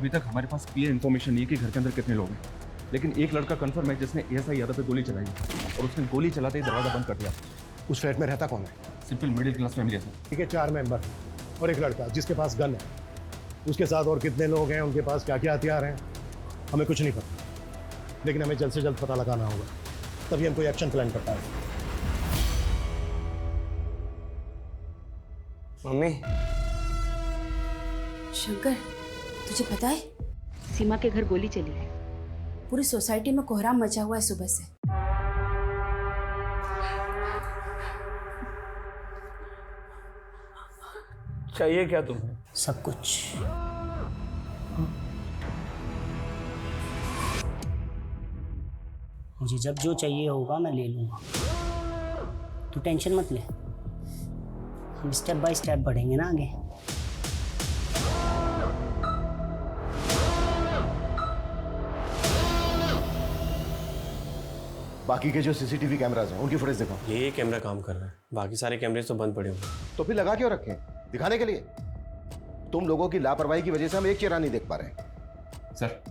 अभी तक हमारे पास क्लियर इन्फॉर्मेशन नहीं है कि घर के अंदर कितने लोग हैं, लेकिन एक लड़का कंफर्म है जिसने एएसआई यादव पे गोली चलाई और उसने गोली चलाते ही दरवाजा बंद कर दिया। उस फ्लैट में रहता कौन है? सिंपल मिडिल क्लास फैमिली है सर। ठीक है, 4 मेंबर और एक लड़का जिसके पास गन है। उसके साथ और कितने लोग हैं, उनके पास क्या क्या हथियार हैं, हमें कुछ नहीं पता, लेकिन हमें जल्द से जल्द पता लगाना होगा, तभी हम कोई एक्शन प्लान कर पाएंगे। मम्मी। शंकर, तुझे पता है सीमा के घर गोली चली है। पूरी सोसाइटी में कोहराम मचा हुआ है सुबह से। चाहिए क्या तुम्हें? सब कुछ। मुझे जब जो चाहिए होगा मैं ले लूंगा, तू टेंशन मत ले। हम स्टेप बाय स्टेप बढ़ेंगे ना आगे। बाकी के जो सीसीटीवी कैमराज हैं उनकी फुटेज देखो। ये कैमरा काम कर रहा है, बाकी सारे कैमरे तो बंद पड़े हुए हैं। तो फिर लगा क्यों रखे? दिखाने के लिए। तुम लोगों की लापरवाही की वजह से हम एक चेहरा नहीं देख पा रहे हैं। सर,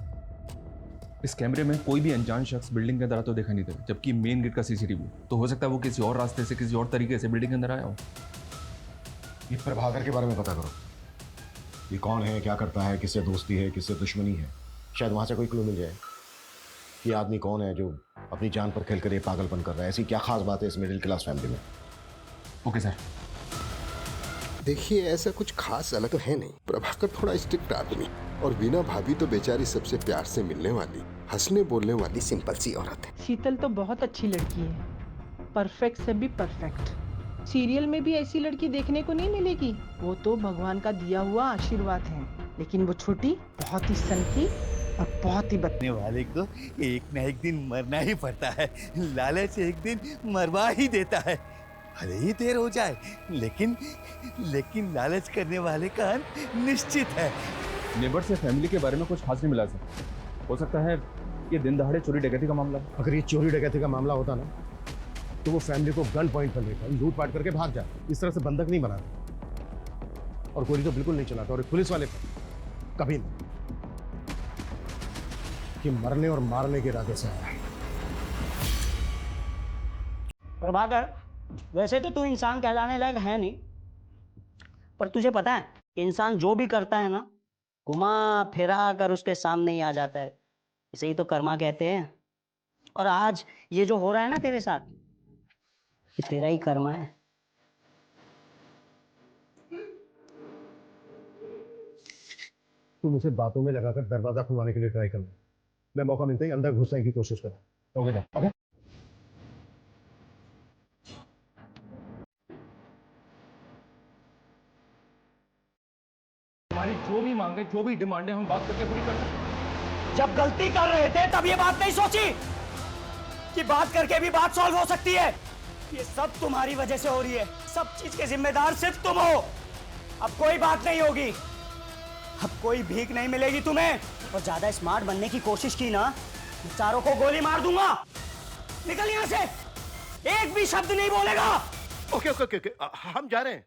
इस कैमरे में कोई भी अनजान शख्स बिल्डिंग के अंदर आता तो देखा नहीं दे, जबकि मेन गेट का सीसीटीवी तो हो सकता है वो किसी और रास्ते से, किसी और तरीके से बिल्डिंग के अंदर आया हो। ये प्रभाकर के बारे में पता करो। ये कौन है, क्या करता है, किससे दोस्ती है, किससे दुश्मनी है। शायद वहां से कोई क्लू मिल जाए। ये आदमी कौन है जो अपनी जान पर खेलकर ये पागलपन कर रहा है? ऐसी क्या खास बात है इस मिडिल क्लास फैमिली में? Okay sir. देखिए, ऐसा कुछ खास अलग तो है नहीं। प्रभाकर थोड़ा स्ट्रिक्ट आदमी और वीना भाभी तो बेचारी सबसे प्यार से मिलने वाली, हंसने बोलने वाली सिंपल सी औरत है। शीतल तो बहुत अच्छी लड़की है, परफेक्ट से भी परफेक्ट। सीरियल में भी ऐसी लड़की देखने को नहीं मिलेगी। वो तो भगवान का दिया हुआ आशीर्वाद है। लेकिन वो छोटी बहुत ही सनकी और बहुत ही बदने वाले को एक न एक दिन मरना ही पड़ता है। लालच एक दिन मरवा ही देता है, भले ही देर हो जाए, लेकिन लालच करने वाले का अंत निश्चित है। नेबर से फैमिली के बारे में कुछ खास नहीं मिला सर। हो सकता है ये दिन दहाड़े चोरी डकैती का मामला। अगर ये चोरी डकैती का मामला होता ना तो वो फैमिली को गन पॉइंट पर लेकर लूट पाट करके भाग जाते। इस तरह से बंधक नहीं बनाते और गोली तो बिल्कुल नहीं चलाता। और पुलिस वाले कभी नहीं कि मरने और मारने के इरादे से आया है। प्रभाकर, वैसे तो तू इंसान कहलाने लायक है नहीं, पर तुझे पता है इंसान जो भी करता है ना, घुमा फिरा कर उसके सामने ही आ जाता है। इसे ही तो कर्मा कहते हैं। और आज ये जो हो रहा है ना तेरे साथ, ये तेरा ही कर्मा है। तू मुझे बातों में लगाकर दरवाजा खुलवाने के लिए ट्राई करना। मैं मौका मिलते ही अंदर घुसने की कोशिश करूँ। Okay sir. ओके। हमारी जो भी मांगे, जो भी डिमांड है, हम बात करके पूरी कर सकते हैं। जब गलती कर रहे थे तब ये बात नहीं सोची कि बात करके भी बात सॉल्व हो सकती है। ये सब तुम्हारी वजह से हो रही है। सब चीज के जिम्मेदार सिर्फ तुम हो। अब कोई बात नहीं होगी, अब कोई भीख नहीं मिलेगी तुम्हें। और ज्यादा स्मार्ट बनने की कोशिश की ना, चारों को गोली मार दूंगा। निकल यहां से, एक भी शब्द नहीं बोलेगा। ओके ओके ओके, हम जा रहे हैं।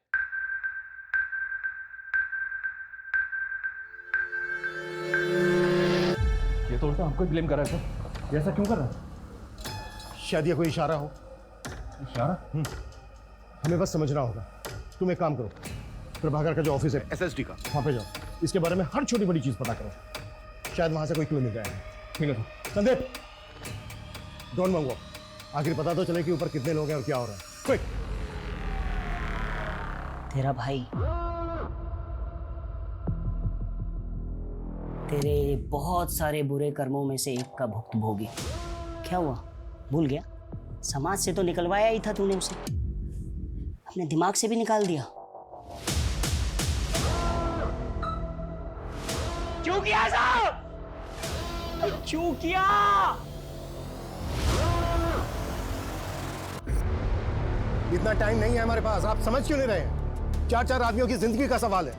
ये तो उल्टा हमको ब्लेम कर रहा है। ये ऐसा क्यों कर रहा है? शायद ये कोई इशारा हो। इशारा? हमें बस समझना होगा। तुम एक काम करो, प्रभाकर का जो ऑफिस है एसएसडी का, वहां पे जाओ। इसके बारे में हर छोटी बड़ी चीज पता करो। शायद वहां से कोई क्लू मिल जाएगा। ठीक है संदीप, डोंट मंगो। आखिर पता तो चले कि ऊपर कितने लोग हैं और क्या हो रहा है। क्विक। तेरा भाई तेरे बहुत सारे बुरे कर्मों में से एक का भुक्तभोगी। क्या हुआ, भूल गया? समाज से तो निकलवाया ही था तूने उसे, अपने दिमाग से भी निकाल दिया। क्यों किया साहब? क्यों किया? इतना टाइम नहीं है हमारे पास। आप समझ क्यों नहीं रहे हैं? 4 आदमियों की जिंदगी का सवाल है।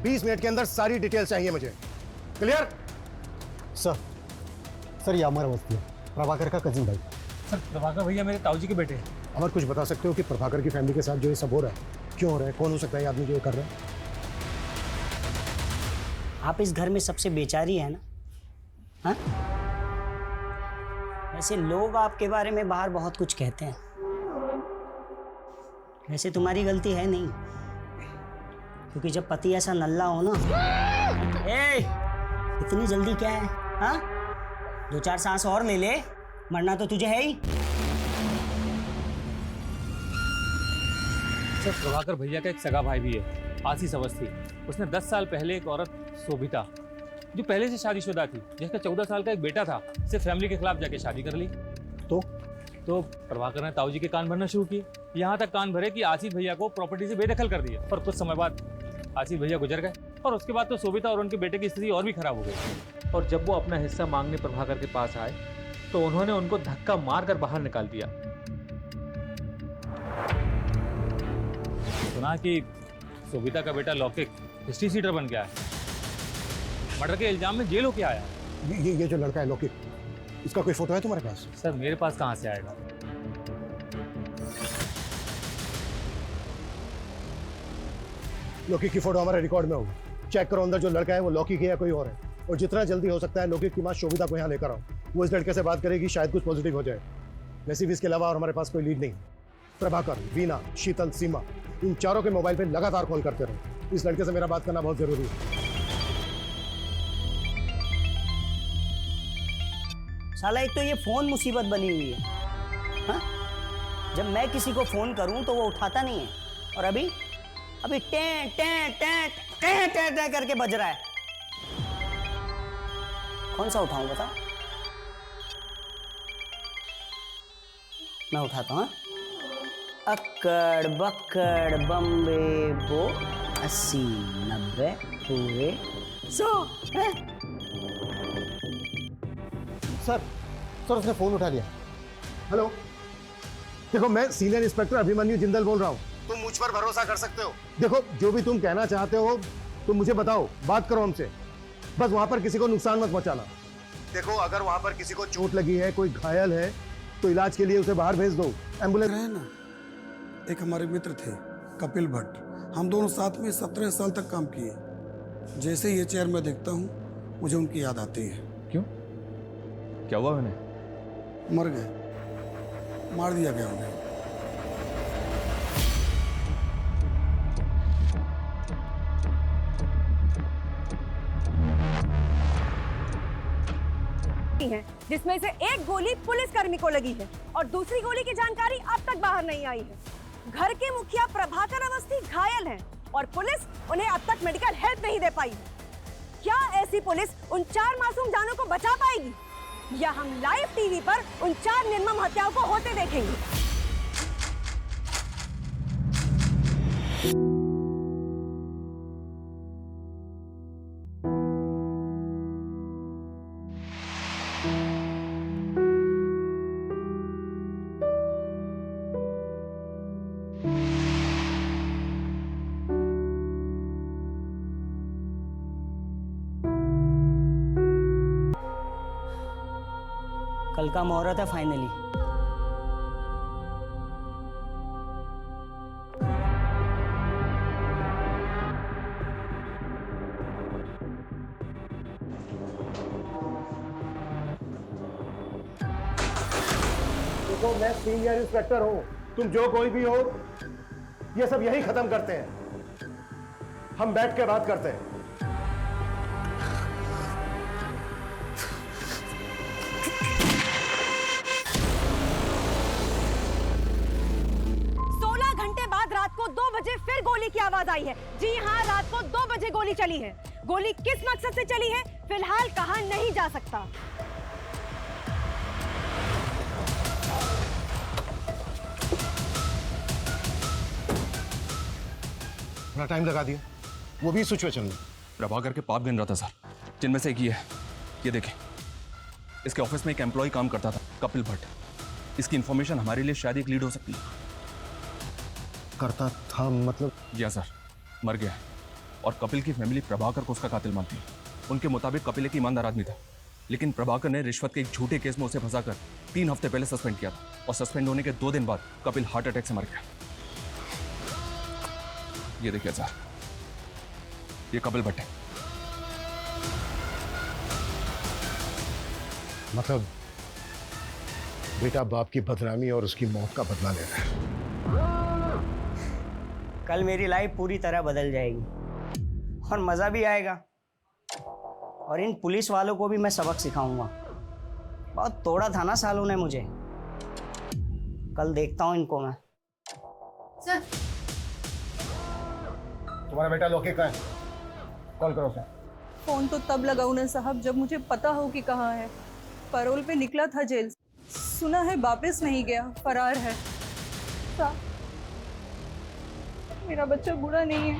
20 मिनट के अंदर सारी डिटेल चाहिए मुझे। क्लियर? सर ये अमर अवस्थी है, प्रभाकर का कजिन भाई। सर, प्रभाकर भैया मेरे ताऊजी के बेटे हैं। अमर, कुछ बता सकते हो कि प्रभाकर की फैमिली के साथ जो ये सब हो रहा है क्यों हो रहा है? कौन हो सकता है ये आदमी जो ये कर रहा है? आप इस घर में सबसे बेचारी है ना? हाँ? वैसे लोग आपके बारे में बाहर बहुत कुछ कहते हैं, वैसे तुम्हारी गलती है नहीं, क्योंकि जब पति ऐसा नल्ला हो ना, इतनी जल्दी क्या है? हाँ, 2-4 सांस और ले ले, मरना तो तुझे है ही। सर, प्रभाकर भैया का एक सगा भाई भी है, आशीष अवस्थी। उसने 10 साल पहले एक औरत शोभिता, जो पहले से शादीशुदा थी, जिसका 14 साल का एक बेटा था, सिर्फ फैमिली के खिलाफ जाके शादी कर ली। तो प्रभाकर ने ताऊ जी के कान भरना शुरू किए, यहाँ तक कान भरे कि आशीष भैया को प्रॉपर्टी से बेदखल कर दिया। और कुछ समय बाद आशीष भैया गुजर गए, और उसके बाद तो शोभिता और उनके बेटे की स्थिति और भी खराब हो गई। और जब वो अपना हिस्सा मांगने प्रभाकर के पास आए, तो उन्होंने उनको धक्का मारकर बाहर निकाल दिया। सुना कि शोभिता का बेटा लौकिक हिस्ट्री सीटर बन गया है, मर्डर के इल्जाम में जेल होके आया। ये जो लड़का है लौकिक, इसका कोई फोटो है तुम्हारे पास? सर, मेरे पास कहाँ से आएगा? लौकिक की फोटो हमारे रिकॉर्ड में होगी, चेक करो अंदर जो लड़का है वो लौकिक है या कोई और है। और जितना जल्दी हो सकता है लौकिक की माँ शोभिता को यहाँ लेकर आओ, वो इस लड़के से बात करेगी, शायद कुछ पॉजिटिव हो जाए। वैसे भी इसके अलावा और हमारे पास कोई लीड नहीं। प्रभाकर, वीना, शीतल, सीमा, इन चारों के मोबाइल पे लगातार कॉल करते रहो। इस लड़के से मेरा बात करना बहुत जरूरी है। साला एक तो ये फोन मुसीबत बनी हुई है, हाँ? जब मैं किसी को फोन करूं तो वो उठाता नहीं है, और अभी टे टे टे टे टे टे करके बज रहा है। कौन सा उठाऊं बता? मैं उठाता हूँ। अक्कड़ बक्कड़ बम्बे बो 80 90 पूरे 100। सर उसने फोन उठा लिया। हेलो, देखो मैं सीनियर इंस्पेक्टर अभिमन्यु जिंदल बोल रहा हूँ। तुम मुझ पर भरोसा कर सकते हो। देखो जो भी तुम कहना चाहते हो तुम मुझे बताओ, बात करो हमसे, बस वहां पर किसी को नुकसान मत पहुंचाना। देखो अगर वहां पर किसी को चोट लगी है, कोई घायल है, तो इलाज के लिए उसे बाहर भेज दो। एम्बुलेंस है ना, एक हमारे मित्र थे कपिल भट्ट, हम दोनों साथ में 17 साल तक काम किए। जैसे ये चेयर में देखता हूँ मुझे उनकी याद आती है। क्यों, क्या हुआ उन्हें? मर गए, मार दिया गया उन्हें। है, जिसमें से एक गोली पुलिसकर्मी को लगी है और दूसरी गोली की जानकारी अब तक बाहर नहीं आई है। घर के मुखिया प्रभाकर अवस्थी घायल हैं और पुलिस उन्हें अब तक मेडिकल हेल्प नहीं दे पाई है। क्या ऐसी पुलिस उन 4 मासूम जानों को बचा पाएगी, या हम लाइव टीवी पर उन 4 निर्मम हत्याओं को होते देखेंगे? कल का मुहूर्त है फाइनली। देखो मैं सीनियर इंस्पेक्टर हूं, तुम जो कोई भी हो, ये सब यही खत्म करते हैं। हम बैठ के बात करते हैं। 16 घंटे बाद रात को 2 बजे फिर गोली की आवाज आई है। जी हाँ, रात को 2 बजे गोली चली है। गोली किस मकसद से चली है फिलहाल कहा नहीं जा सकता। थोड़ा टाइम लगा दिया, वो भी सिचुएशन में। प्रभाकर के पाप गिन रहा था सर, जिनमें से एक ये है, ये देखें। इसके ऑफिस में एक एम्प्लॉय काम करता था, कपिल भट्ट। इसकी इंफॉर्मेशन हमारे लिए शायद एक लीड हो सकती है। करता था मतलब? जी सर, मर गया है और कपिल की फैमिली प्रभाकर को उसका कातिल मानती है। उनके मुताबिक कपिल एक ईमानदार आदमी था, लेकिन प्रभाकर ने रिश्वत के एक झूठे केस में उसे फंसाकर 3 हफ्ते पहले सस्पेंड किया था, और सस्पेंड होने के 2 दिन बाद कपिल हार्ट अटैक से मर गया। ये देखिए सर, ये कपिल भट्ट है। मतलब बेटा बाप की बदनामी और उसकी मौत का बदला ले रहा है। कल मेरी लाइफ पूरी तरह बदल जाएगी और मज़ा भी आएगा। और इन पुलिस वालों को भी मैं सबक सिखाऊंगा। बहुत तोड़ा था ना सालों ने मुझे। कल देखता हूँ इनको मैं। सर, तुम्हारा बेटा लोके का है, कॉल करो सर। फोन तो तब लगाऊं ना साहब जब मुझे पता हो कि कहाँ है। पैरोल पे निकला था जेल से। सुना है वापस नहीं गया, फरार है। साहब, मेरा बच्चा बुरा नहीं है।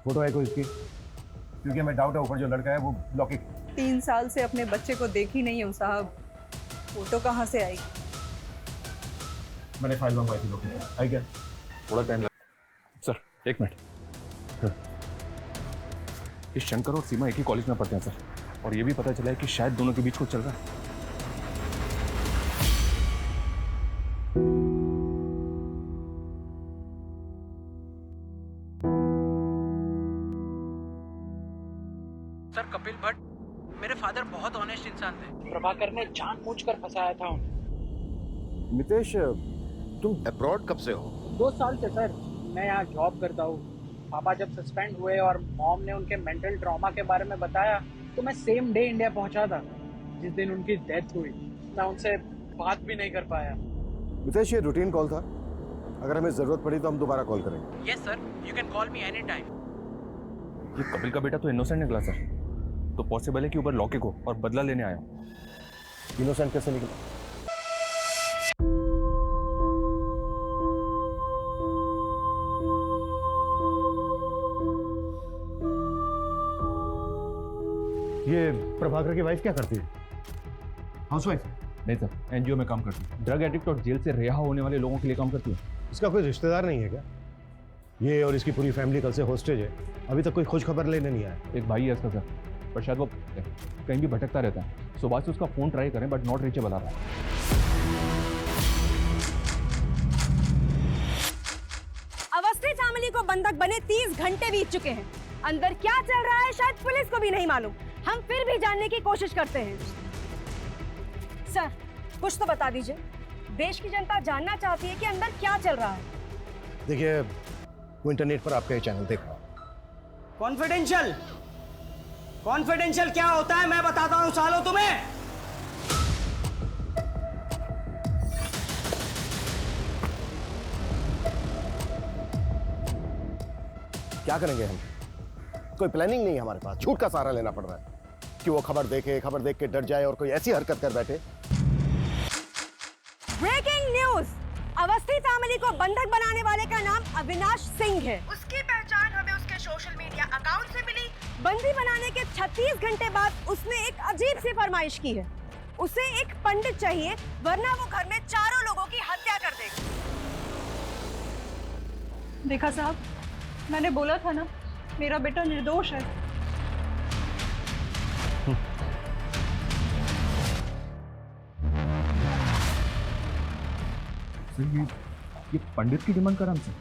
फोटो है कोई इसकी? क्योंकि हमें डाउट है ऊपर जो लड़का है वो लोके। 3 साल से अपने बच्चे को देखी नहीं हूँ साहब। फोटो कहाँ से आई? मैंने फाइल मंगवाई थी लोके। आई क्या? थोड़ा टाइम लगा सर, 1 मिनट। इस शंकर और सीमा एक ही कॉलेज में पढ़ते हैं सर, और ये भी पता चला है कि शायद दोनों के बीच कुछ चल रहा है। सर, कपिल भट्ट मेरे फादर बहुत ऑनेस्ट इंसान थे। प्रभाकर ने जानबूझकर फंसाया था उन्हें। मितेश, तुम अब्रॉड कब से हो? 2 साल से सर। मैं यहाँ जॉब करता हूँ। पापा जब सस्पेंड हुए और मॉम ने उनके मेंटल ट्रॉमा के बारे में बताया तो मैं सेम डे इंडिया पहुँचा था जिस दिन उनकी डेथ हुई। मैं उनसे बात भी नहीं कर पाया। मितेश, ये रूटीन कॉल था। अगर हमें जरूरत पड़ी तो हम दोबारा कॉल करेंगे। Yes sir, you can call me any time. ये कपिल का बेटा तो इनोसेंट निकला सर, तो पॉसिबल है कि ऊपर लौके को और बदला लेने आया। इनोसेंट कैसे निकला? ये प्रभाकर की वाइफ क्या करती है? हाउसवाइफ? नहीं सर, एनजीओ में काम करती है। ड्रग एडिक्ट और जेल से रिहा होने वाले लोगों के लिए काम करती है। इसका कोई रिश्तेदार नहीं है क्या? ये और इसकी पूरी फैमिली कल से हॉस्टेज है। अभी तक कोई खोज खबर लेने नहीं आया। एक भाई है इसका सर, पर शायद वो कहीं भी भटकता रहता है। सुबह से उसका फोन ट्राई करें बट नॉट रीचेबल आ रहा है। अवस्थी फैमिली को बंधक बने 30 घंटे बीत चुके हैं। अंदर क्या चल रहा है शायद पुलिस को भी नहीं मालूम। हम फिर भी जानने की कोशिश करते हैं। सर, कुछ तो बता दीजिए। देश की जनता जानना चाहती है कि अंदर क्या चल रहा है। देखिए, वो इंटरनेट पर आपका ये चैनल देख रहा हूं। कॉन्फिडेंशियल कॉन्फिडेंशियल क्या होता है मैं बताता हूं सालों तुम्हें। क्या करेंगे हम? कोई प्लानिंग नहीं है हमारे पास। झूठ का सहारा लेना पड़ रहा है कि वो खबर देख के डर जाए और कोई ऐसी हरकत कर बैठे। Breaking news! अवस्थी फैमिली को बंधक बनाने वाले का नाम अविनाश सिंह है। उसकी पहचान हमें उसके सोशल मीडिया अकाउंट से मिली। बंदी बनाने के 36 घंटे बाद उसने एक अजीब सी फरमाइश की है। उसे एक पंडित चाहिए वरना वो घर में चारों लोगों की हत्या कर देगा। देखा साहब, मैंने बोला था ना, मेरा बेटा निर्दोष है। ये पंडित की डिमांड करा हमसे।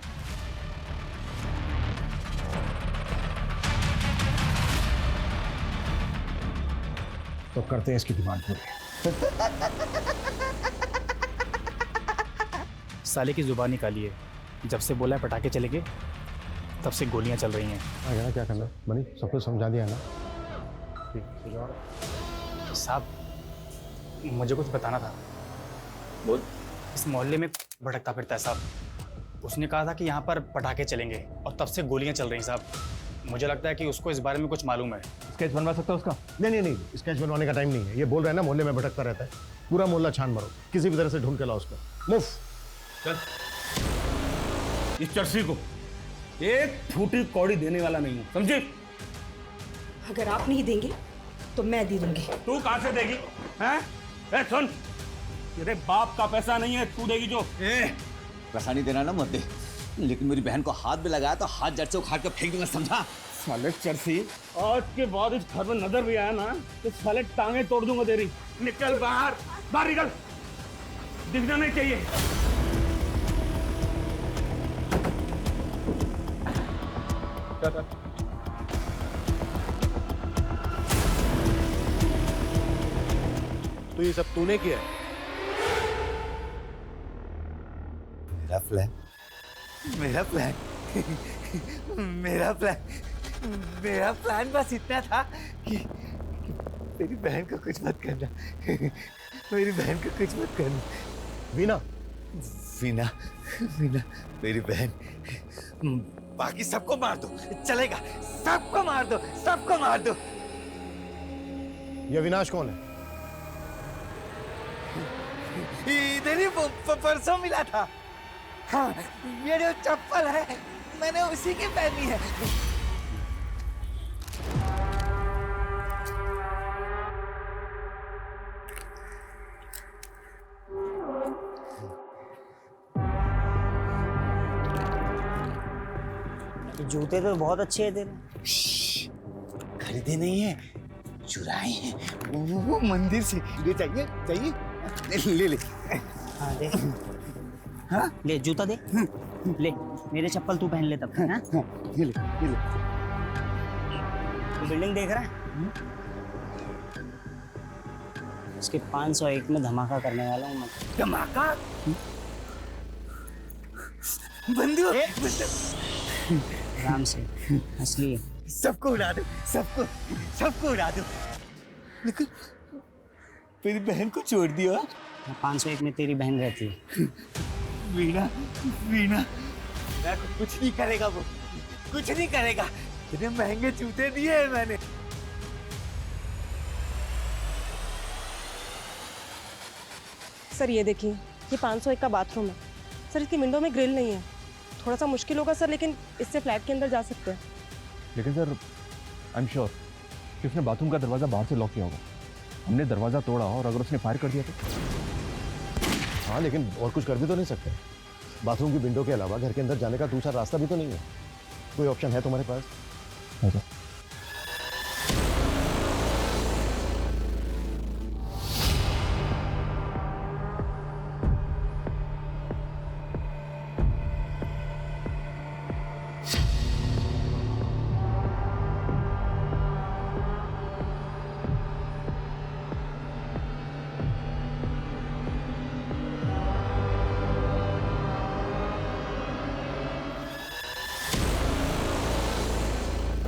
तो करते हैं इसकी डिमांड पूरी। साले की जुबान निकाली है। जब से बोला है पटाखे चलेंगे तब से गोलियां चल रही हैं। आगे ना क्या करना बनी, सब कुछ समझा दिया ना। साहब, मुझे कुछ बताना था। बोल। इस मोहल्ले में भटकता फिरता है साहब। उसने कहा था कि यहाँ पर पटाखे चलेंगे और तब से गोलियां चल रही हैं साहब। मुझे लगता है कि उसको इस बारे में कुछ मालूम है। स्केच बनवा सकता है उसका? नहीं, स्केच बनवाने का टाइम नहीं है। ये बोल रहा है ना मोहल्ले में भटकता रहता है। पूरा मोहल्ला छान मारो, किसी भी तरह से ढूंढ के लाओ उसको। मुफ चल, इस चर्सी को एक फूटी कौड़ी देने वाला नहीं हूँ, समझे? अगर आप नहीं देंगे तो मैं दे दूंगी। तू कहाँ से देगी? हैं? ए सुन, तेरे बाप का पैसा नहीं है, तू देगी जो। पैसा नहीं देना ना मत दे, लेकिन मेरी बहन को हाथ भी लगाया तो हाथ जड़ से उखाड़ कर फेंक दूंगा, समझा? साले चर्सी, आज के बाद इस घर में नजर भी आया ना तो साले टांगे तोड़ दूंगा तेरी। निकल बाहर, बाहर निकल, दिखना नहीं चाहिए। तो ये सब तूने किया है? मेरा प्लान मेरा प्लान बस इतना था कि मेरी बहन को कुछ मत करना। मेरी बहन को कुछ मत करना। वीना वीना वीना मेरी बहन। बाकी सबको मार दो, चलेगा। सबको मार दो, सबको मार दो। ये अविनाश कौन है? इधर ही परसों मिला था। हाँ, ये जो चप्पल है मैंने उसी की पहनी है। जूते तो बहुत अच्छे हैं तेरे। खरीदे नहीं है, चुराए हैं। वो मंदिर से। ले चाहिए चाहिए ले ले। हाँ दे। हाँ ले जूता दे। ले मेरे चप्पल तू पहन ले तब। हाँ ये ले ये ले। बिल्डिंग देख रहा है? उसके 501 में धमाका करने वाला हूँ मैं। धमाका? बंदूक? आराम से असली है। सबको उड़ा दो, सबको उड़ा दो। लेकिन मेरी बहन को छोड़ दिया। 501 में तेरी बहन रहती है। वीना वीना को कुछ नहीं करेगा, वो कुछ नहीं करेगा। इतने महंगे जूते दिए हैं मैंने। सर ये देखिए, ये 501 का बाथरूम है सर। इसकी विंडो में ग्रिल नहीं है। थोड़ा सा मुश्किल होगा सर, लेकिन इससे फ्लैट के अंदर जा सकते हैं। लेकिन सर आई एम श्योर कि उसने बाथरूम का दरवाज़ा बाहर से लॉक किया होगा। हमने दरवाज़ा तोड़ा और अगर उसने फायर कर दिया तो? हाँ, लेकिन और कुछ कर भी तो नहीं सकते। बाथरूम की विंडो के अलावा घर के अंदर जाने का दूसरा रास्ता भी तो नहीं है। कोई ऑप्शन है तुम्हारे पास? है सर।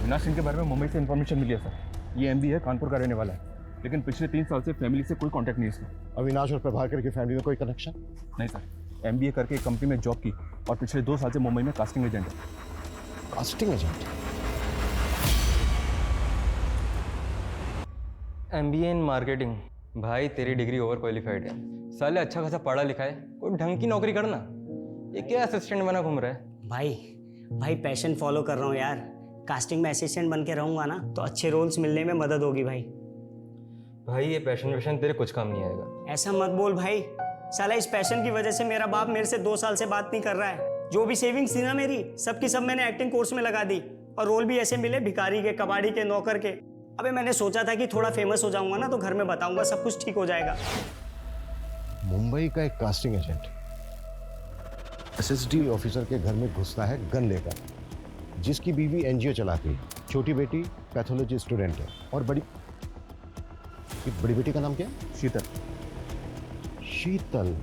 अविनाश सिंह के बारे में मुंबई से इन्फॉर्मेशन मिली है सर। ये एमबी है, कानपुर का रहने वाला है, लेकिन पिछले 3 साल से फैमिली से कोई कांटेक्ट नहीं है इसका। अविनाश और प्रभाकर की फैमिली में कोई कनेक्शन? नहीं सर। एमबीए करके एक कंपनी में जॉब की और पिछले 2 साल से मुंबई में कास्टिंग एजेंट है। Casting agent? MBA in marketing. भाई तेरी डिग्री ओवर क्वालिफाइड है। साले अच्छा खासा पढ़ा लिखा है, कोई ढंग की नौकरी करना। ये क्या असिस्टेंट बना घूम रहा है? भाई पैशन फॉलो कर रहा हूँ यार। कास्टिंग में असिस्टेंट बन के रहूंगा ना तो अच्छे रोल्स मिलने में मदद होगी भाई। भाई ये पैशन वैशन तेरे कुछ काम नहीं आएगा। ऐसा मत बोल भाई। साला इस पैशन की वजह से मेरा बाप मेरे से 2 साल से बात नहीं कर रहा है। जो भी सेविंग्स थी ना मेरी, सबकी सब मैंने एक्टिंग कोर्स में लगा दी। और रोल भी ऐसे मिले, भिखारी के, कबाड़ी के, नौकर के। अबे मैंने सोचा था कि थोड़ा फेमस हो जाऊंगा ना तो घर में बताऊंगा, सब कुछ ठीक हो जाएगा। मुंबई का एक कास्टिंग एजेंट एसएसडी ऑफिसर के घर में घुसता है गन लेकर, जिसकी बीवी एनजीओ चलाती है, छोटी बेटी पैथोलॉजी स्टूडेंट है और बड़ी बेटी का नाम क्या है? शीतल। शीतल?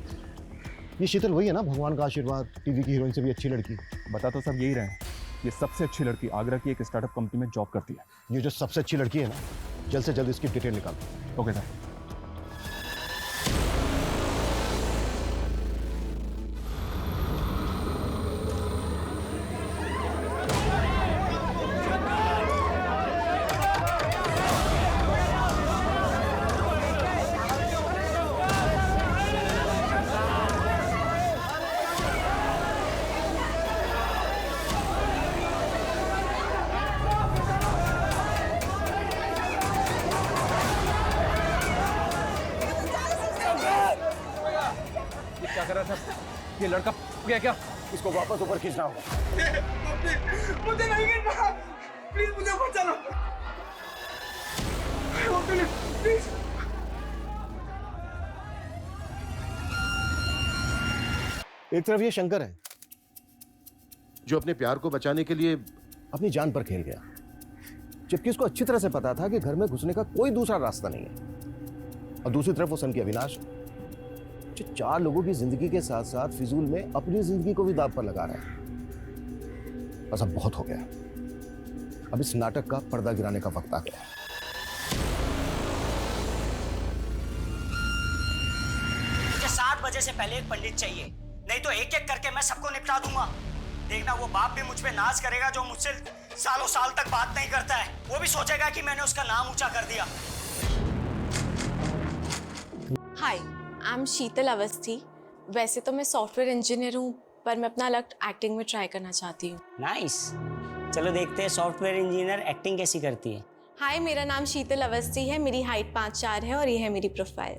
ये शीतल वही है ना, भगवान का आशीर्वाद, टीवी की हीरोइन से भी अच्छी लड़की? बता तो सब यही रहे हैं। ये सबसे अच्छी लड़की आगरा की एक स्टार्टअप कंपनी में जॉब करती है। ये जो सबसे अच्छी लड़की है ना, जल्द से जल्द इसकी डिटेल निकालो। Okay sir. क्या कर रहा था? ये लड़का गया क्या? इसको वापस ऊपर खींचना होगा। मुझे नहीं गिरना, प्लीज मुझे बचा लो। प्लीज। एक तरफ ये शंकर है जो अपने प्यार को बचाने के लिए अपनी जान पर खेल गया, जबकि उसको अच्छी तरह से पता था कि घर में घुसने का कोई दूसरा रास्ता नहीं है। और दूसरी तरफ वो सन की अविनाश, जो 4 लोगों की जिंदगी के साथ साथ फिजूल में अपनी जिंदगी को भी दांव पर लगा रहा है। बस अब बहुत हो गया, अब इस नाटक का पर्दा गिराने का वक्त आ गया है। मुझे 7 बजे से पहले एक पंडित चाहिए, नहीं तो एक एक करके मैं सबको निपटा दूंगा। देखना वो बाप भी मुझ पे नाज करेगा जो मुझसे सालों साल तक बात नहीं करता है। वो भी सोचेगा कि मैंने उसका नाम ऊंचा कर दिया। हाय, आई एम शीतल अवस्थी। वैसे तो मैं सॉफ्टवेयर इंजीनियर हूँ, पर मैं अपना लक एक्टिंग में ट्राई करना चाहती हूँ। नाइस, चलो देखते हैं सॉफ्टवेयर इंजीनियर एक्टिंग कैसी करती है। हाय, मेरा नाम शीतल अवस्थी है, मेरी हाइट 5'4" है और ये है मेरी profile.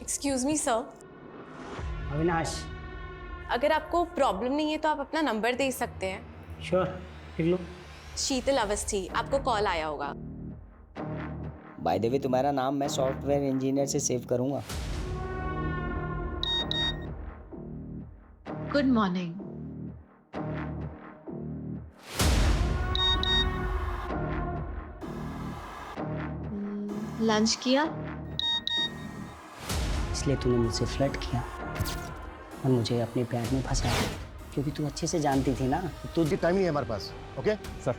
Excuse me sir. Avinash. अगर आपको प्रॉब्लम नहीं है तो आप अपना नंबर दे सकते हैं। श्योर, लिख लो। शीतल अवस्थी, आपको कॉल आया होगा। बाय द वे तुम्हारा नाम मैं सॉफ्टवेयर इंजीनियर से सेव करूंगा। Good morning. लंच किया? इसलिए तूने मुझसे फ्लर्ट किया और मुझे अपने प्यार में फंसाया, क्योंकि तू अच्छे से जानती थी ना। तुझे टाइम नहीं है हमारे पास। ओके सर,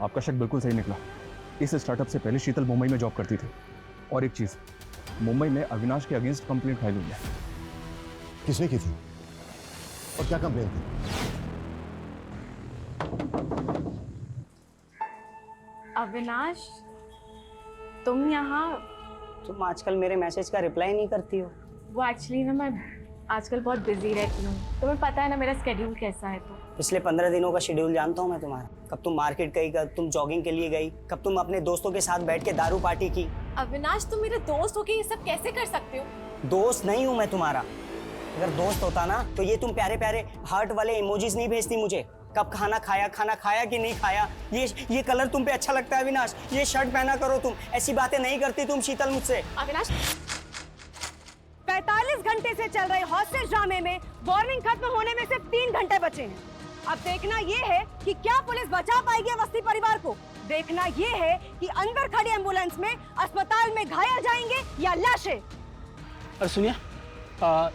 आपका शक बिल्कुल सही निकला। इस स्टार्टअप से पहले शीतल मुंबई में जॉब करती थी। और एक चीज, मुंबई में अविनाश के अगेंस्ट कंप्लेंट फाइल हुई है। किसने की थी और क्या कंप्लेंट थी? अविनाश, तुम यहाँ? तुम आजकल मेरे मैसेज का रिप्लाई नहीं करती हो। वो एक्चुअली ना मैं आजकल बहुत बिजी रहती हूँ, तुम्हें पता है ना मेरा स्केड्यूल कैसा है। तो पिछले 15 दिनों का शेड्यूल जानता हूँ मैं तुम्हारा। कब तुम मार्केट गई, कब तुम जॉगिंग के लिए गई, कब तुम अपने दोस्तों के साथ बैठ के दारू पार्टी की। अविनाश, तुम मेरे दोस्त हो के ये सब कैसे कर सकते हो? दोस्त नहीं हूँ मैं तुम्हारा। अगर दोस्त होता ना तो ये तुम प्यारे प्यारे हार्ट वाले इमोजीज नहीं भेजती मुझे। कब खाना खाया कि नहीं खाया, ये कलर तुम पे अच्छा लगता है अविनाश, ये शर्ट पहना करो तुम, ऐसी बातें नहीं करती तुम शीतल मुझसे। अविनाश, 45 घंटे से चल रहे हॉस्टेज ड्रामे में वार्निंग खत्म होने में सिर्फ 3 घंटे बचे हैं। अब देखना ये है कि क्या पुलिस बचा पाएगी अवस्थी परिवार को। देखना ये है कि अंदर खड़ी एम्बुलेंस में अस्पताल में घायल जाएंगे या लाशें। और सुनिए,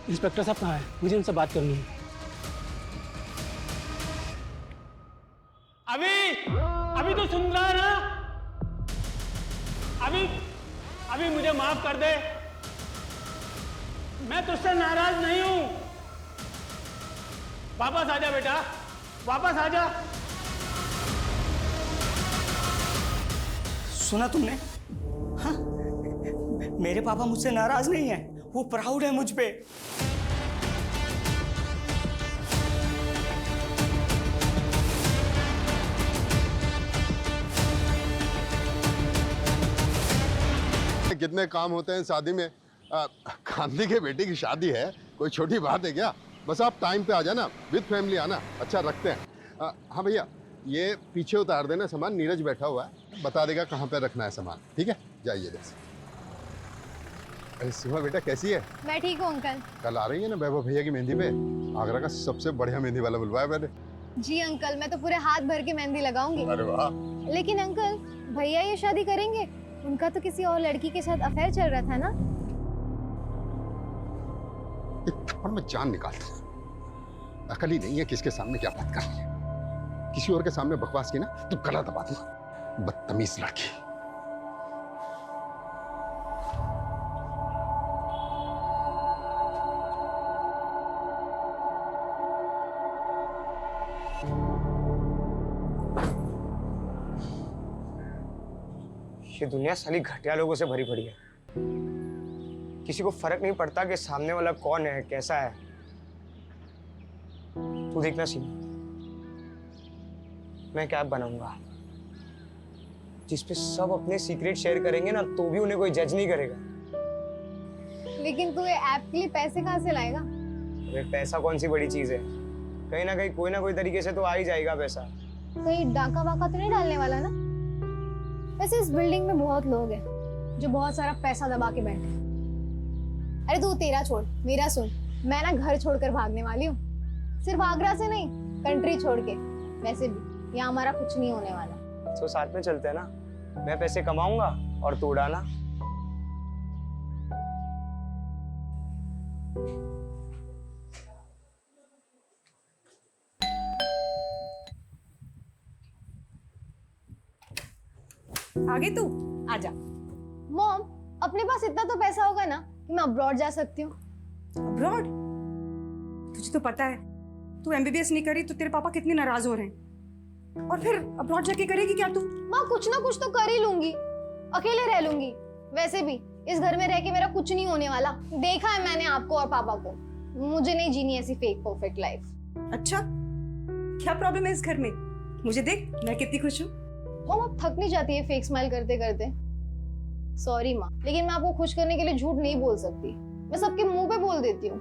इंस्पेक्टर साहब कहाँ हैं? मुझे उनसे बात करनी है। अभी तो सुन रहा है ना? अभी मुझे माफ कर दे, मैं तुझसे नाराज नहीं हूं। वापस आजा बेटा, वापस आजा। सुना तुमने? हाँ, मेरे पापा मुझसे नाराज नहीं है, वो प्राउड है मुझ पे। कितने काम होते हैं शादी में। गांधी के बेटी की शादी है, कोई छोटी बात है क्या? बस आप टाइम पे आ जाना, विद फैमिली आना, अच्छा रखते हैं। हाँ भैया, ये पीछे उतार देना सामान, नीरज बैठा हुआ है, बता देगा कहाँ पे रखना है सामान। ठीक है, जाइए जैसे। अरे सीमा बेटा कैसी है? मैं ठीक हूँ अंकल। कल आ रही है ना वैभव भैया की मेहंदी पे? आगरा का सबसे बढ़िया मेहंदी वाला बुलवाया मैंने। जी अंकल, मैं तो पूरे हाथ भर के मेहंदी लगाऊंगी। अरे वाह। लेकिन अंकल, भैया ये शादी करेंगे? उनका तो किसी और लड़की के साथ अफेयर चल रहा था ना? थप्पड़ में जान निकाल दूं। अकल ही नहीं है किसके सामने क्या बात करनी है। किसी और के सामने बकवास की ना तो गला दबा दूंगा। बदतमीज लड़की। ये दुनिया साली घटिया लोगों से भरी पड़ी है। किसी को फर्क नहीं पड़ता कि सामने वाला कौन है, कैसा है। तू देखना सीमा, मैं क्या बनाऊंगा जिसपे सब अपने सीक्रेट शेयर करेंगे ना, तो भी उन्हें कोई जज नहीं करेगा। लेकिन तू ये ऐप के लिए पैसे कहाँ से लाएगा? अरे पैसा कौन सी बड़ी चीज है, कहीं ना कहीं कोई ना कोई तरीके से तो आ ही जाएगा पैसा। कहीं डाका वाका तो नहीं डालने वाला ना? वैसे इस बिल्डिंग में बहुत लोग हैं जो बहुत सारा पैसा दबा के बैठे हैं। अरे तू तेरा छोड़, मेरा सुन। मैं ना घर छोड़कर भागने वाली हूँ, सिर्फ आगरा से नहीं, कंट्री छोड़ के। वैसे भी यहाँ हमारा कुछ नहीं होने वाला। तो साथ में चलते हैं ना, मैं पैसे कमाऊंगा और तू उड़ाना। आगे तू आजा। मॉम, अपने पास इतना तो पैसा होगा ना कि मैं अब्रॉड जा सकती हूँ। अब्रॉड? तुझे तो पता है तू एमबीबीएस नहीं करी तो तेरे पापा कितने नाराज हो रहे हैं। और फिर अब्रॉड जाके करेगी क्या तू? माँ, कुछ ना कुछ तो कर ही लूंगी, अकेले रह लूंगी। वैसे भी इस घर में रह के मेरा कुछ नहीं होने वाला। देखा है मैंने आपको और पापा को। मुझे नहीं जीनी ऐसी फेक परफेक्ट लाइफ। अच्छा, क्या प्रॉब्लम है इस घर में? मुझे देख, मैं कितनी खुश हूँ। मॉम, आप थक नहीं जाती है फेक स्माइल करते करते? सॉरी माँ, लेकिन मैं आपको खुश करने के लिए झूठ नहीं बोल सकती। मैं सबके मुंह पे बोल देती हूँ,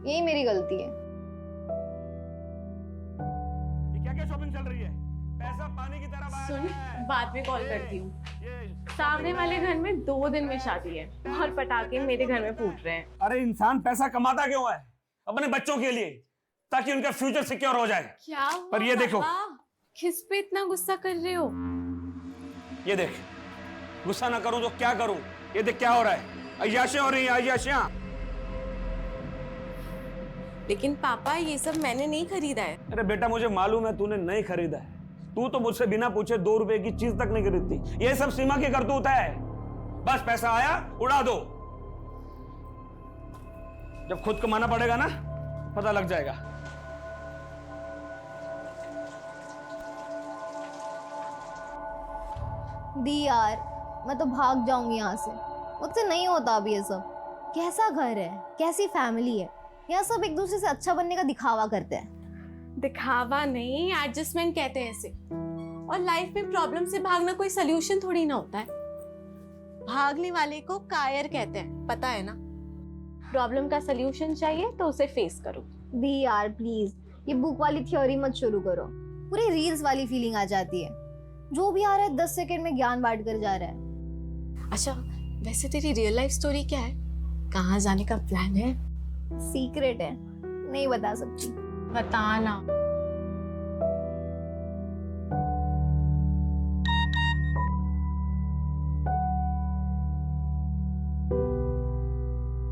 यही मेरी गलती है। ये क्या क्या शॉपिंग चल रही है? पैसा पानी की तरह बाहर सुन, बाद में कॉल करती हूँ। सामने वाले घर में 2 दिन में शादी है और पटाखे मेरे घर में फूट रहे हैं। अरे इंसान पैसा कमाता क्यों है? अपने बच्चों के लिए, ताकि उनका फ्यूचर सिक्योर हो जाए। क्या पर ये देखो, किस पे इतना गुस्सा कर रहे हो? ये देख, गुस्सा ना करूं तो क्या करूं? ये देख क्या हो रहा है, अय्याशियां हो रही हैं, अय्याशियां। लेकिन पापा, ये सब मैंने नहीं खरीदा है। अरे बेटा, मुझे मालूम है तूने नहीं खरीदा है। तू तो मुझसे बिना पूछे 2 रुपए की चीज तक नहीं खरीदती। ये सब सीमा की करतूत है। बस पैसा आया उड़ा दो। जब खुद कमाना पड़ेगा ना, पता लग जाएगा। दी यार, मैं तो भाग जाऊंगी यहाँ से। मुझसे नहीं होता अभी ये सब। कैसा घर है, कैसी फैमिली है, यहाँ सब एक दूसरे से अच्छा बनने का दिखावा करते हैं। दिखावा नहीं, एडजस्टमेंट कहते हैं इसे। और लाइफ में प्रॉब्लम से भागना कोई सोल्यूशन थोड़ी ना होता है। भागने वाले को कायर कहते हैं, पता है ना? प्रॉब्लम का सोल्यूशन चाहिए तो उसे फेस करो। दी यार प्लीज, ये बुक वाली थ्योरी मत शुरू करो। पूरी रील्स वाली फीलिंग आ जाती है। जो भी आ रहा है 10 सेकंड में ज्ञान बांट कर जा रहा है। अच्छा, वैसे तेरी रियल लाइफ स्टोरी क्या है? कहाँ जाने का प्लान है? सीक्रेट है, नहीं बता सकती। बताना।